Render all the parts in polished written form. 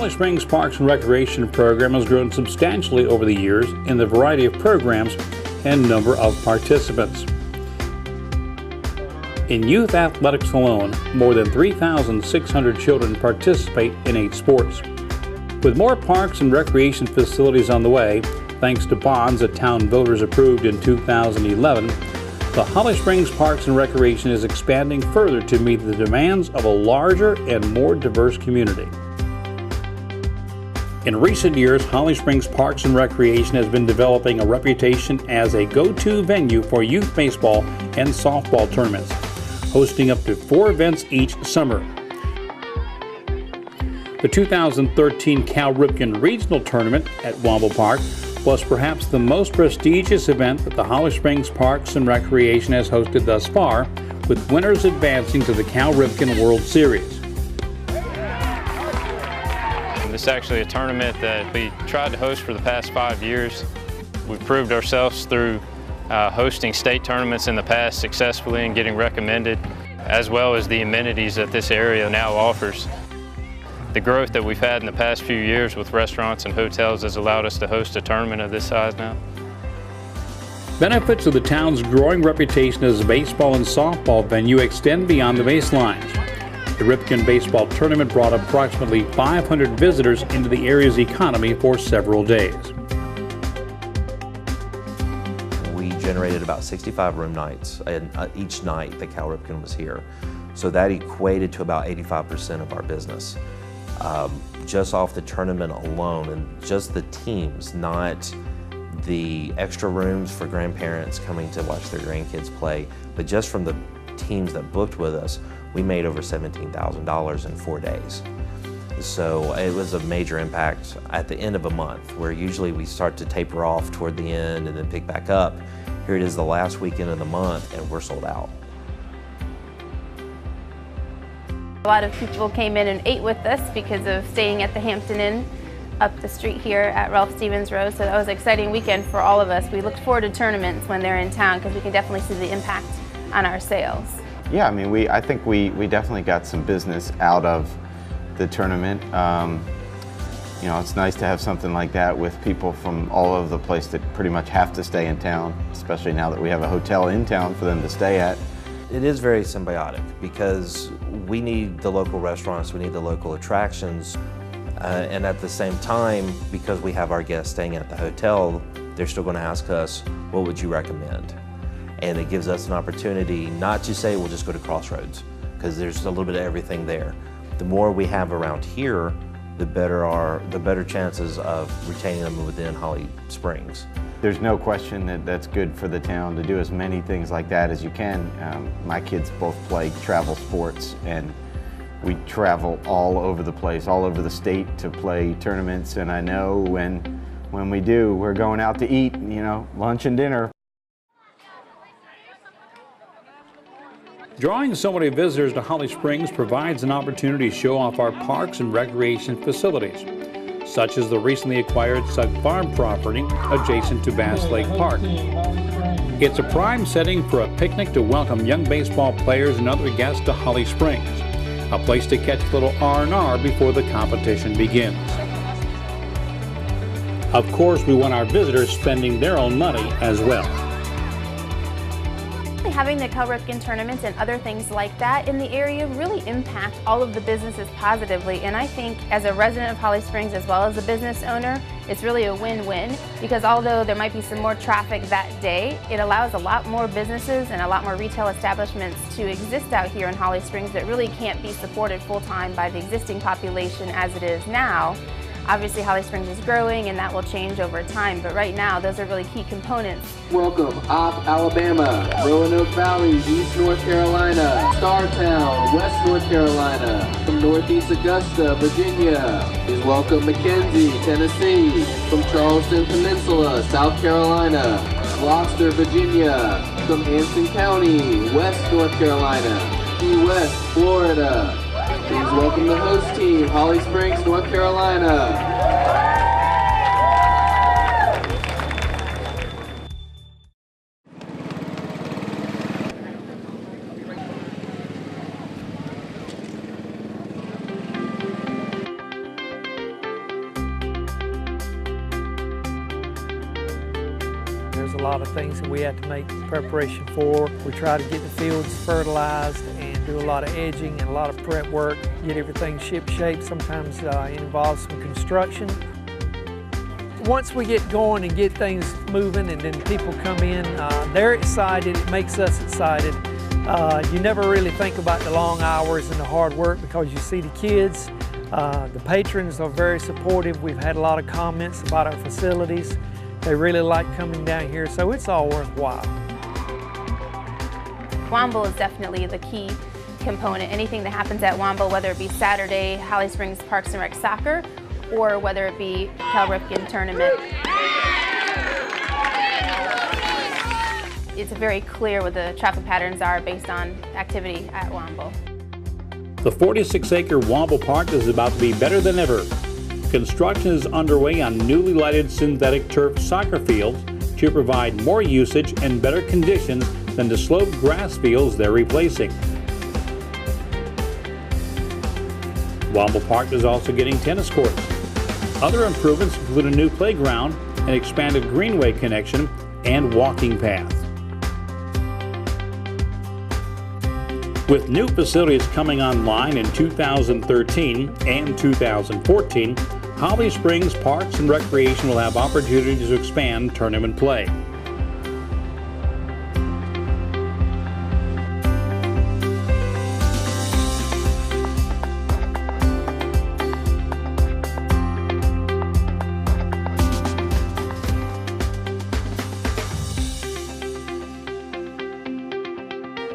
Holly Springs Parks and Recreation program has grown substantially over the years in the variety of programs and number of participants. In youth athletics alone, more than 3,600 children participate in 8 sports. With more parks and recreation facilities on the way, thanks to bonds that town voters approved in 2011, the Holly Springs Parks and Recreation is expanding further to meet the demands of a larger and more diverse community. In recent years, Holly Springs Parks and Recreation has been developing a reputation as a go-to venue for youth baseball and softball tournaments, hosting up to 4 events each summer. The 2013 Cal Ripken Regional Tournament at WOMBLE Park was perhaps the most prestigious event that the Holly Springs Parks and Recreation has hosted thus far, with winners advancing to the Cal Ripken World Series. This is actually a tournament that we tried to host for the past 5 years. We've proved ourselves through hosting state tournaments in the past successfully and getting recommended, as well as the amenities that this area now offers. The growth that we've had in the past few years with restaurants and hotels has allowed us to host a tournament of this size now. Benefits of the town's growing reputation as a baseball and softball venue extend beyond the baselines. The Ripken Baseball Tournament brought approximately 500 visitors into the area's economy for several days. We generated about 65 room nights each night that Cal Ripken was here. So that equated to about 85% of our business. Just off the tournament alone, and just the teams, not the extra rooms for grandparents coming to watch their grandkids play, but just from the teams that booked with us, we made over $17,000 in 4 days. So it was a major impact at the end of a month, where usually we start to taper off toward the end and then pick back up. Here it is the last weekend of the month and we're sold out. A lot of people came in and ate with us because of staying at the Hampton Inn up the street here at Ralph Stevens Road, so that was an exciting weekend for all of us. We look forward to tournaments when they're in town because we can definitely see the impact on our sales. Yeah, I mean, I think we definitely got some business out of the tournament. You know, it's nice to have something like that with people from all over the place that pretty much have to stay in town, especially now that we have a hotel in town for them to stay at. It is very symbiotic because we need the local restaurants, we need the local attractions, and at the same time, because we have our guests staying at the hotel, they're still going to ask us, what would you recommend? And it gives us an opportunity not to say we'll just go to Crossroads, because there's a little bit of everything there. The more we have around here, the better chances of retaining them within Holly Springs. There's no question that that's good for the town to do as many things like that as you can. My kids both play travel sports, and we travel all over the place, all over the state to play tournaments, and I know when we do, we're going out to eat, you know, lunch and dinner. Drawing so many visitors to Holly Springs provides an opportunity to show off our parks and recreation facilities, such as the recently acquired Sugg Farm property adjacent to Bass Lake Park. It's a prime setting for a picnic to welcome young baseball players and other guests to Holly Springs, a place to catch a little R&R before the competition begins. Of course, we want our visitors spending their own money as well. Having the Cal Ripken tournaments and other things like that in the area really impact all of the businesses positively, and I think as a resident of Holly Springs as well as a business owner, it's really a win-win, because although there might be some more traffic that day, it allows a lot more businesses and a lot more retail establishments to exist out here in Holly Springs that really can't be supported full-time by the existing population as it is now. Obviously, Holly Springs is growing, and that will change over time, but right now, those are really key components. Welcome, Alabama, Roanoke Valley, East North Carolina, Startown, West North Carolina, from Northeast Augusta, Virginia. Please welcome Mackenzie, Tennessee, from Charleston Peninsula, South Carolina, Gloucester, Virginia, from Anson County, West North Carolina, Key West, Florida. Please welcome the host team, Holly Springs, North Carolina. There's a lot of things that we have to make preparation for. We try to get the fields fertilized and do a lot of edging and a lot of prep work, get everything ship shape. Sometimes it involves some construction. Once we get going and get things moving and then people come in, they're excited, it makes us excited. You never really think about the long hours and the hard work because you see the kids. The patrons are very supportive. We've had a lot of comments about our facilities. They really like coming down here, so it's all worthwhile. WOMBLE is definitely the key component. Anything that happens at WOMBLE, whether it be Saturday, Holly Springs Parks and Rec Soccer, or whether it be Cal Ripken tournament. It's very clear what the traffic patterns are based on activity at WOMBLE. The 46-acre WOMBLE Park is about to be better than ever. Construction is underway on newly lighted synthetic turf soccer fields to provide more usage and better conditions than the sloped grass fields they're replacing. WOMBLE Park is also getting tennis courts. Other improvements include a new playground, an expanded greenway connection, and walking paths. With new facilities coming online in 2013 and 2014, Holly Springs Parks and Recreation will have opportunities to expand tournament play.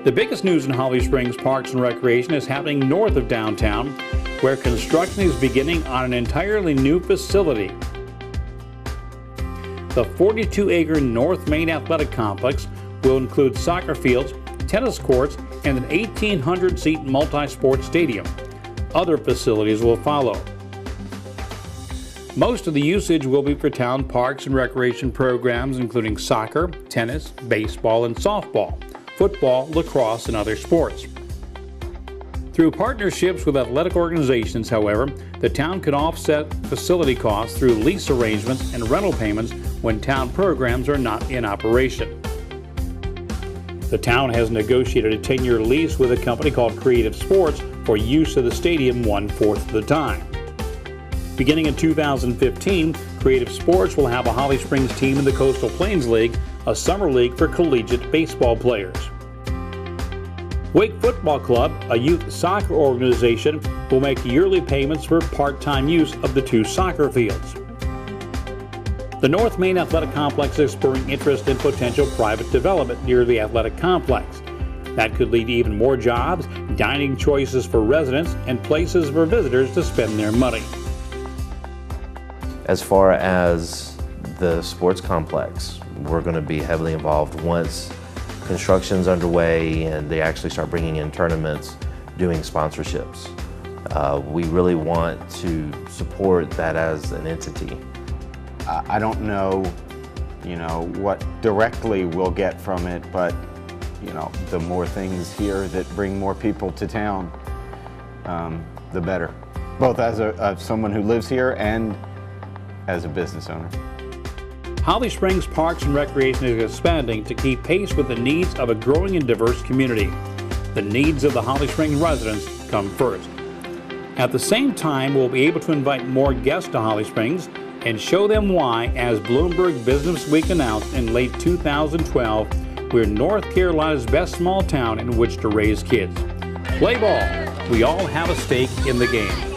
The biggest news in Holly Springs Parks and Recreation is happening north of downtown, where construction is beginning on an entirely new facility. The 42-acre North Main Athletic Complex will include soccer fields, tennis courts, and an 1,800-seat multi-sport stadium. Other facilities will follow. Most of the usage will be for town parks and recreation programs, including soccer, tennis, baseball, and softball, football, lacrosse, and other sports. Through partnerships with athletic organizations, however, the town can offset facility costs through lease arrangements and rental payments when town programs are not in operation. The town has negotiated a 10-year lease with a company called Creative Sports for use of the stadium 1/4 of the time. Beginning in 2015, Creative Sports will have a Holly Springs team in the Coastal Plains League, a summer league for collegiate baseball players. Wake Football Club, a youth soccer organization, will make yearly payments for part-time use of the 2 soccer fields. The North Main Athletic Complex is spurring interest in potential private development near the athletic complex. That could lead to even more jobs, dining choices for residents, and places for visitors to spend their money. As far as the sports complex, we're going to be heavily involved once construction's underway and they actually start bringing in tournaments, doing sponsorships. We really want to support that as an entity. I don't know, what directly we'll get from it, but, the more things here that bring more people to town, the better. Both as someone who lives here and as a business owner. Holly Springs Parks and Recreation is expanding to keep pace with the needs of a growing and diverse community. The needs of the Holly Springs residents come first. At the same time, we'll be able to invite more guests to Holly Springs and show them why, as Bloomberg Business Week announced in late 2012, we're North Carolina's best small town in which to raise kids. Play ball. We all have a stake in the game.